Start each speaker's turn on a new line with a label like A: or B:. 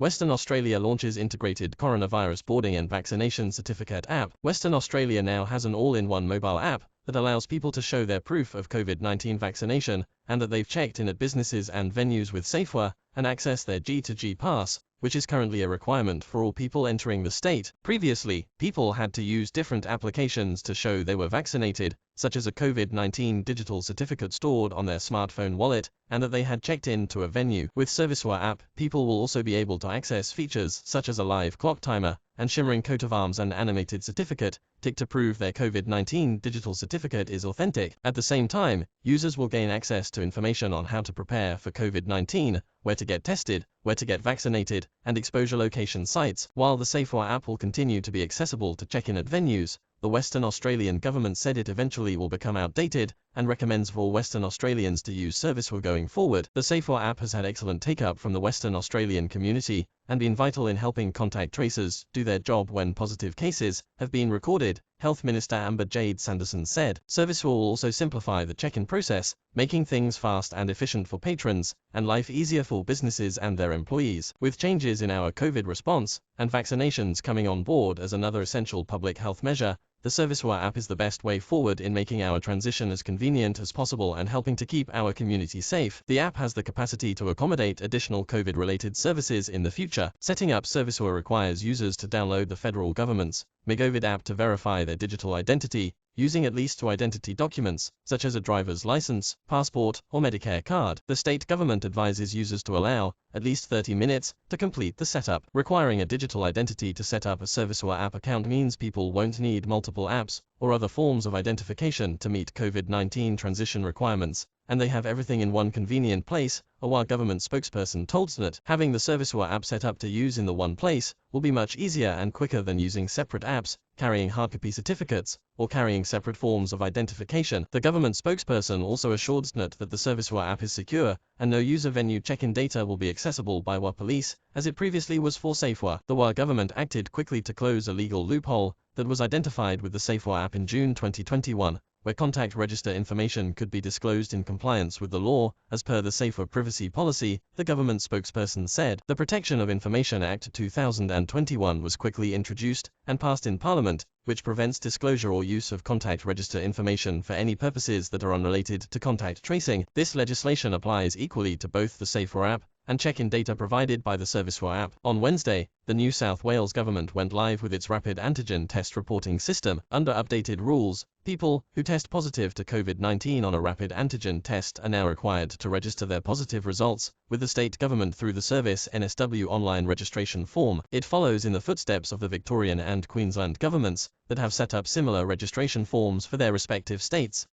A: Western Australia launches integrated coronavirus boarding and vaccination certificate app. Western Australia now has an all-in-one mobile app that allows people to show their proof of COVID-19 vaccination and that they've checked in at businesses and venues with SafeWA and access their G2G pass, which is currently a requirement for all people entering the state. Previously, people had to use different applications to show they were vaccinated, such as a COVID-19 digital certificate stored on their smartphone wallet, and that they had checked in to a venue. With ServiceWA app, people will also be able to access features such as a live clock timer and shimmering coat of arms and animated certificate tick to prove their COVID-19 digital certificate is authentic. At the same time, users will gain access to information on how to prepare for COVID-19, where to get tested, where to get vaccinated, and exposure location sites. While the SafeWA app will continue to be accessible to check in at venues, the Western Australian government said it eventually will become outdated and recommends for Western Australians to use ServiceWA going forward. The SafeWA app has had excellent take-up from the Western Australian community and been vital in helping contact tracers do their job when positive cases have been recorded, Health Minister Amber Jade Sanderson said. ServiceWA will also simplify the check-in process, making things fast and efficient for patrons, and life easier for businesses and their employees. With changes in our COVID response and vaccinations coming on board as another essential public health measure, the ServiceWA app is the best way forward in making our transition as convenient as possible and helping to keep our community safe. The app has the capacity to accommodate additional COVID-related services in the future. Setting up ServiceWA requires users to download the federal government's MyCovid app to verify their digital identity, using at least two identity documents, such as a driver's license, passport, or Medicare card. The state government advises users to allow at least 30 minutes to complete the setup. Requiring a digital identity to set up a ServiceWA app account means people won't need multiple apps or other forms of identification to meet COVID-19 transition requirements, and they have everything in one convenient place, a WA government spokesperson told SNET. Having the ServiceWA app set up to use in the one place will be much easier and quicker than using separate apps, carrying hardcopy certificates, or carrying separate forms of identification. The government spokesperson also assured SNET that the ServiceWA app is secure, and no user venue check-in data will be accessible by WA police, as it previously was for SafeWA. The WA government acted quickly to close a legal loophole that was identified with the SafeWA app in June 2021, where contact register information could be disclosed in compliance with the law, as per the SafeWA privacy policy, the government spokesperson said. The Protection of Information Act 2021 was quickly introduced and passed in Parliament, which prevents disclosure or use of contact register information for any purposes that are unrelated to contact tracing. This legislation applies equally to both the SafeWA app and check-in data provided by the ServiceWA app. On Wednesday, the New South Wales government went live with its rapid antigen test reporting system. Under updated rules, people who test positive to COVID-19 on a rapid antigen test are now required to register their positive results with the state government through the Service NSW online registration form. It follows in the footsteps of the Victorian and Queensland governments that have set up similar registration forms for their respective states.